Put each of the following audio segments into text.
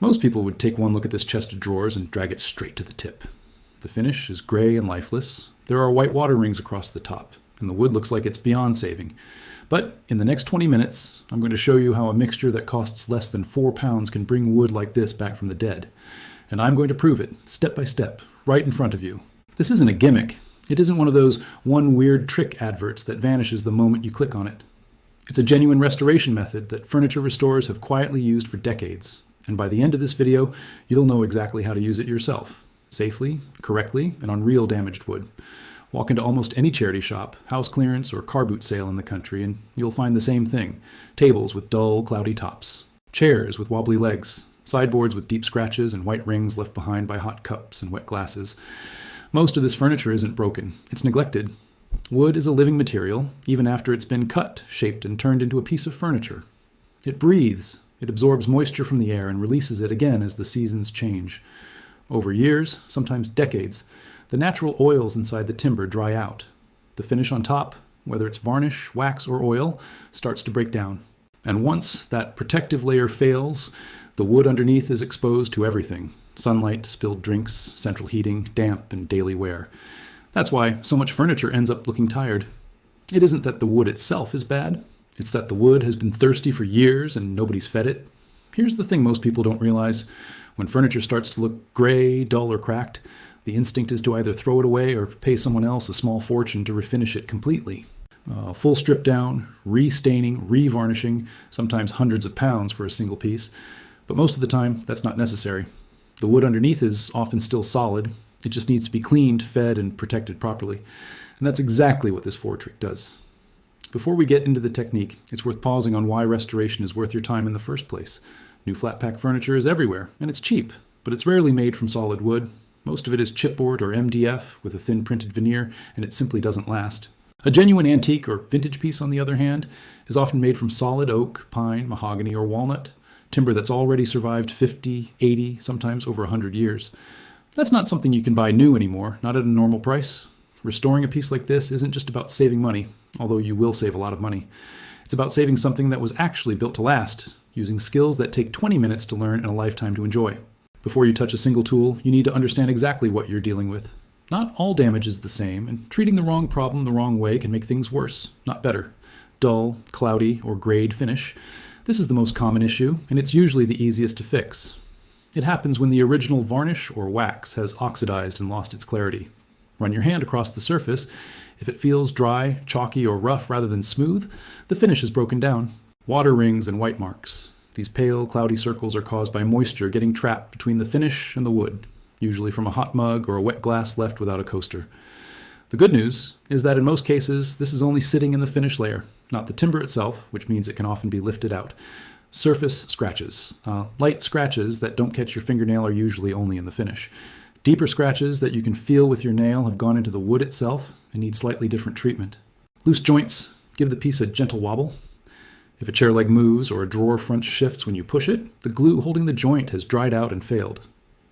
Most people would take one look at this chest of drawers and drag it straight to the tip. The finish is gray and lifeless. There are white water rings across the top, and the wood looks like it's beyond saving. But in the next 20 minutes, I'm going to show you how a mixture that costs less than 4 pounds can bring wood like this back from the dead. And I'm going to prove it, step by step, right in front of you. This isn't a gimmick. It isn't one of those one weird trick adverts that vanishes the moment you click on it. It's a genuine restoration method that furniture restorers have quietly used for decades. And by the end of this video, you'll know exactly how to use it yourself, safely, correctly, and on real damaged wood. Walk into almost any charity shop, house clearance, or car boot sale in the country, and you'll find the same thing. Tables with dull, cloudy tops. Chairs with wobbly legs. Sideboards with deep scratches and white rings left behind by hot cups and wet glasses. Most of this furniture isn't broken. It's neglected. Wood is a living material, even after it's been cut, shaped, and turned into a piece of furniture. It breathes. It absorbs moisture from the air and releases it again as the seasons change. Over years, sometimes decades, the natural oils inside the timber dry out. The finish on top, whether it's varnish, wax, or oil, starts to break down. And once that protective layer fails, the wood underneath is exposed to everything: sunlight, spilled drinks, central heating, damp, and daily wear. That's why so much furniture ends up looking tired. It isn't that the wood itself is bad. It's that the wood has been thirsty for years and nobody's fed it. Here's the thing most people don't realize. When furniture starts to look gray, dull, or cracked, the instinct is to either throw it away or pay someone else a small fortune to refinish it completely. Full strip down, restaining, revarnishing, sometimes hundreds of pounds for a single piece. But most of the time, that's not necessary. The wood underneath is often still solid. It just needs to be cleaned, fed, and protected properly. And that's exactly what this 4-trick does. Before we get into the technique, it's worth pausing on why restoration is worth your time in the first place. New flat pack furniture is everywhere, and it's cheap, but it's rarely made from solid wood. Most of it is chipboard or MDF with a thin printed veneer, and it simply doesn't last. A genuine antique or vintage piece, on the other hand, is often made from solid oak, pine, mahogany, or walnut, timber that's already survived 50, 80, sometimes over 100 years. That's not something you can buy new anymore, not at a normal price. Restoring a piece like this isn't just about saving money, although you will save a lot of money. It's about saving something that was actually built to last, using skills that take 20 minutes to learn and a lifetime to enjoy. Before you touch a single tool, you need to understand exactly what you're dealing with. Not all damage is the same, and treating the wrong problem the wrong way can make things worse, not better. Dull, cloudy, or grayed finish. This is the most common issue, and it's usually the easiest to fix. It happens when the original varnish or wax has oxidized and lost its clarity. Run your hand across the surface. If it feels dry, chalky, or rough rather than smooth, the finish is broken down. Water rings and white marks. These pale, cloudy circles are caused by moisture getting trapped between the finish and the wood, usually from a hot mug or a wet glass left without a coaster. The good news is that in most cases, this is only sitting in the finish layer, not the timber itself, which means it can often be lifted out. Surface scratches. Light scratches that don't catch your fingernail are usually only in the finish. Deeper scratches that you can feel with your nail have gone into the wood itself and need slightly different treatment. Loose joints give the piece a gentle wobble. If a chair leg moves or a drawer front shifts when you push it, the glue holding the joint has dried out and failed.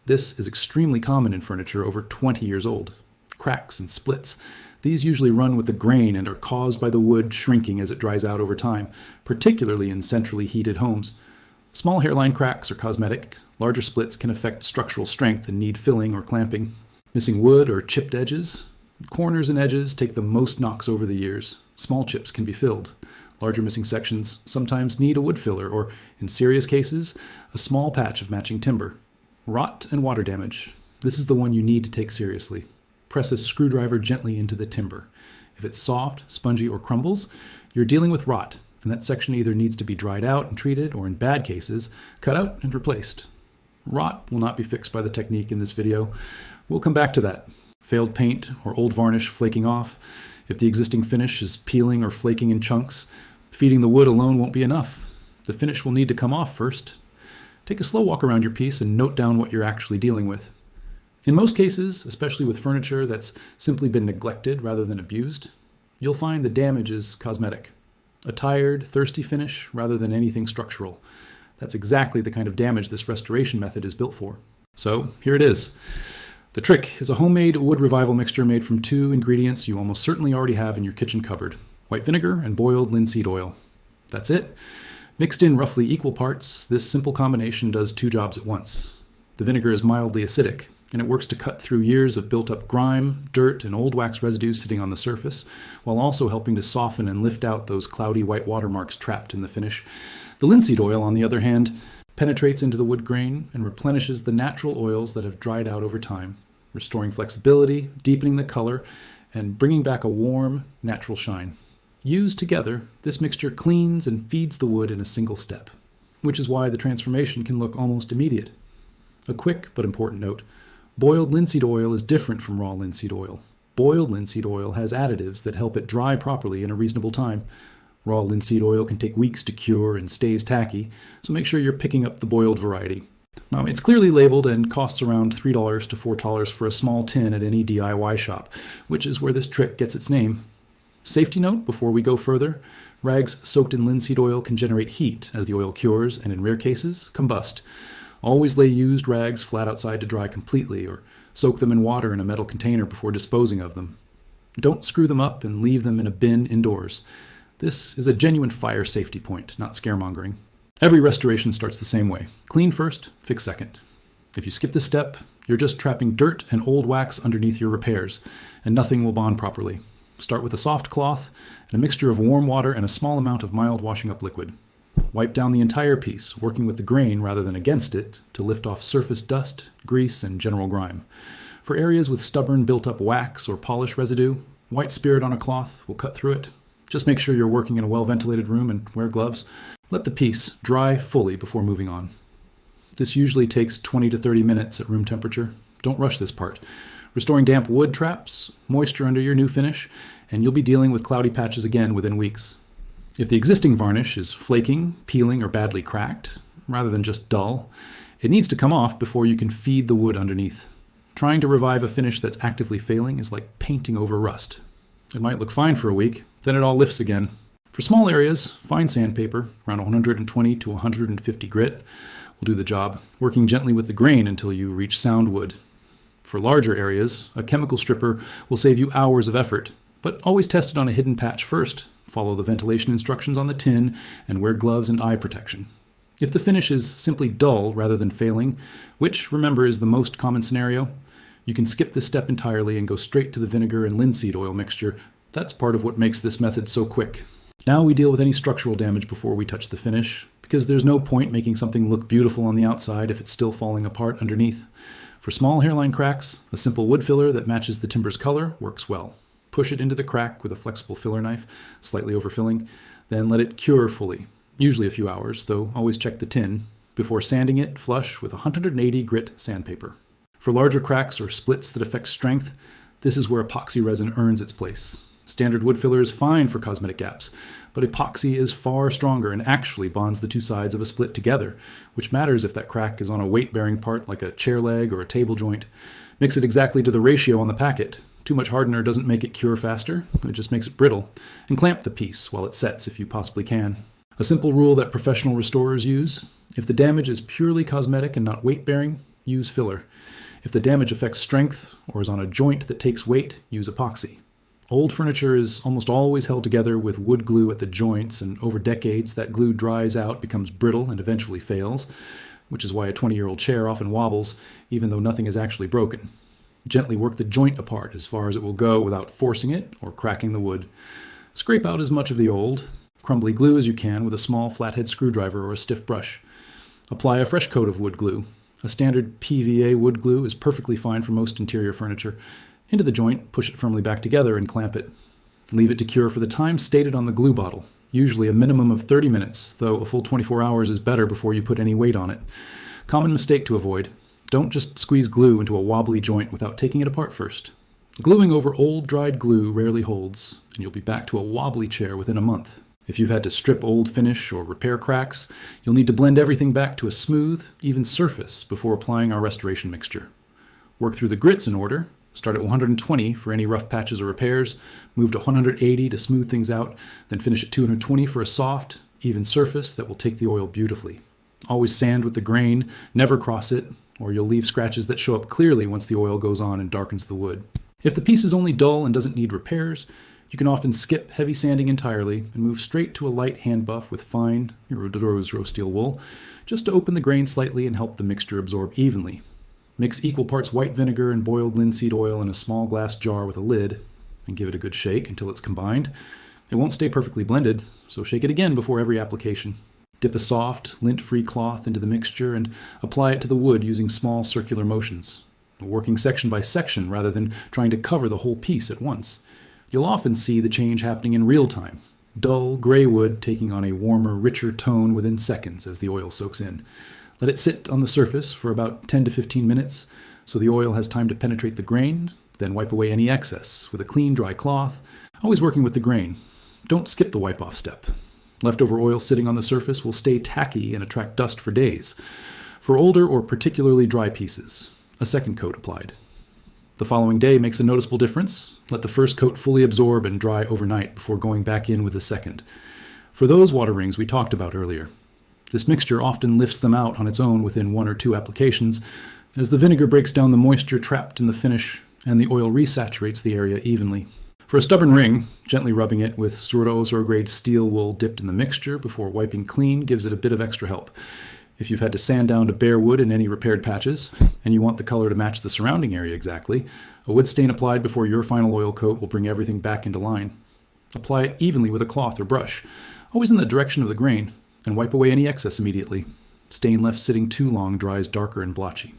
This is extremely common in furniture over 20 years old. Cracks and splits. These usually run with the grain and are caused by the wood shrinking as it dries out over time, particularly in centrally heated homes. Small hairline cracks are cosmetic. Larger splits can affect structural strength and need filling or clamping. Missing wood or chipped edges. Corners and edges take the most knocks over the years. Small chips can be filled. Larger missing sections sometimes need a wood filler or, in serious cases, a small patch of matching timber. Rot and water damage. This is the one you need to take seriously. Press a screwdriver gently into the timber. If it's soft, spongy, or crumbles, you're dealing with rot, and that section either needs to be dried out and treated, or in bad cases, cut out and replaced. Rot will not be fixed by the technique in this video. We'll come back to that. Failed paint or old varnish flaking off. If the existing finish is peeling or flaking in chunks, feeding the wood alone won't be enough. The finish will need to come off first. Take a slow walk around your piece and note down what you're actually dealing with. In most cases, especially with furniture that's simply been neglected rather than abused, you'll find the damage is cosmetic. A tired, thirsty finish rather than anything structural. That's exactly the kind of damage this restoration method is built for. So here it is. The trick is a homemade wood revival mixture made from 2 ingredients you almost certainly already have in your kitchen cupboard: white vinegar and boiled linseed oil. That's it. Mixed in roughly equal parts, this simple combination does two jobs at once. The vinegar is mildly acidic, and it works to cut through years of built-up grime, dirt, and old wax residue sitting on the surface, while also helping to soften and lift out those cloudy white watermarks trapped in the finish. The linseed oil, on the other hand, penetrates into the wood grain and replenishes the natural oils that have dried out over time, restoring flexibility, deepening the color, and bringing back a warm, natural shine. Used together, this mixture cleans and feeds the wood in a single step, which is why the transformation can look almost immediate. A quick but important note: boiled linseed oil is different from raw linseed oil. Boiled linseed oil has additives that help it dry properly in a reasonable time. Raw linseed oil can take weeks to cure and stays tacky, so make sure you're picking up the boiled variety. Now, it's clearly labeled and costs around $3 to $4 for a small tin at any DIY shop, which is where this trick gets its name. Safety note before we go further: rags soaked in linseed oil can generate heat as the oil cures and, in rare cases, combust. Always lay used rags flat outside to dry completely, or soak them in water in a metal container before disposing of them. Don't screw them up and leave them in a bin indoors. This is a genuine fire safety point, not scaremongering. Every restoration starts the same way: clean first, fix second. If you skip this step, you're just trapping dirt and old wax underneath your repairs, and nothing will bond properly. Start with a soft cloth and a mixture of warm water and a small amount of mild washing up liquid. Wipe down the entire piece, working with the grain rather than against it to lift off surface dust, grease, and general grime. For areas with stubborn built-up wax or polish residue, white spirit on a cloth will cut through it. Just make sure you're working in a well-ventilated room and wear gloves. Let the piece dry fully before moving on. This usually takes 20 to 30 minutes at room temperature. Don't rush this part. Restoring damp wood traps moisture under your new finish, and you'll be dealing with cloudy patches again within weeks. If the existing varnish is flaking, peeling, or badly cracked, rather than just dull, it needs to come off before you can feed the wood underneath. Trying to revive a finish that's actively failing is like painting over rust. It might look fine for a week, then it all lifts again. For small areas, fine sandpaper, around 120 to 150 grit, will do the job, working gently with the grain until you reach sound wood. For larger areas, a chemical stripper will save you hours of effort, but always test it on a hidden patch first. Follow the ventilation instructions on the tin, and wear gloves and eye protection. If the finish is simply dull rather than failing, which, remember, is the most common scenario, you can skip this step entirely and go straight to the vinegar and linseed oil mixture. That's part of what makes this method so quick. Now we deal with any structural damage before we touch the finish, because there's no point making something look beautiful on the outside if it's still falling apart underneath. For small hairline cracks, a simple wood filler that matches the timber's color works well. Push it into the crack with a flexible filler knife, slightly overfilling, then let it cure fully, usually a few hours, though always check the tin, before sanding it flush with 180 grit sandpaper. For larger cracks or splits that affect strength, this is where epoxy resin earns its place. Standard wood filler is fine for cosmetic gaps, but epoxy is far stronger and actually bonds the two sides of a split together, which matters if that crack is on a weight-bearing part like a chair leg or a table joint. Mix it exactly to the ratio on the packet. Too much hardener doesn't make it cure faster, it just makes it brittle. And clamp the piece while it sets if you possibly can. A simple rule that professional restorers use: if the damage is purely cosmetic and not weight-bearing, use filler. If the damage affects strength or is on a joint that takes weight, use epoxy. Old furniture is almost always held together with wood glue at the joints, and over decades that glue dries out, becomes brittle, and eventually fails, which is why a 20-year-old chair often wobbles, even though nothing is actually broken. Gently work the joint apart as far as it will go without forcing it or cracking the wood. Scrape out as much of the old, crumbly glue as you can with a small flathead screwdriver or a stiff brush. Apply a fresh coat of wood glue. A standard PVA wood glue is perfectly fine for most interior furniture. Into the joint, push it firmly back together and clamp it. Leave it to cure for the time stated on the glue bottle, usually a minimum of 30 minutes, though a full 24 hours is better before you put any weight on it. Common mistake to avoid: don't just squeeze glue into a wobbly joint without taking it apart first. Gluing over old dried glue rarely holds, and you'll be back to a wobbly chair within a month. If you've had to strip old finish or repair cracks, you'll need to blend everything back to a smooth, even surface before applying our restoration mixture. Work through the grits in order. Start at 120 for any rough patches or repairs, move to 180 to smooth things out, then finish at 220 for a soft, even surface that will take the oil beautifully. Always sand with the grain, never cross it, or you'll leave scratches that show up clearly once the oil goes on and darkens the wood. If the piece is only dull and doesn't need repairs, You can often skip heavy sanding entirely and move straight to a light hand buff with fine rose steel wool, just to open the grain slightly and help the mixture absorb evenly. Mix equal parts white vinegar and boiled linseed oil in a small glass jar with a lid, and give it a good shake until it's combined. It won't stay perfectly blended, so shake it again before every application. Dip a soft, lint-free cloth into the mixture and apply it to the wood using small circular motions, working section by section rather than trying to cover the whole piece at once. You'll often see the change happening in real time. Dull, gray wood taking on a warmer, richer tone within seconds as the oil soaks in. Let it sit on the surface for about 10 to 15 minutes so the oil has time to penetrate the grain, then wipe away any excess with a clean, dry cloth, always working with the grain. Don't skip the wipe-off step. Leftover oil sitting on the surface will stay tacky and attract dust for days. For older or particularly dry pieces, a second coat applied. The following day makes a noticeable difference. Let the first coat fully absorb and dry overnight before going back in with the second. For those water rings we talked about earlier, this mixture often lifts them out on its own within 1 or 2 applications, as the vinegar breaks down the moisture trapped in the finish and the oil resaturates the area evenly. For a stubborn ring, gently rubbing it with rose grade steel wool dipped in the mixture before wiping clean gives it a bit of extra help. If you've had to sand down to bare wood in any repaired patches, and you want the color to match the surrounding area exactly, a wood stain applied before your final oil coat will bring everything back into line. Apply it evenly with a cloth or brush, always in the direction of the grain, and wipe away any excess immediately. Stain left sitting too long dries darker and blotchy.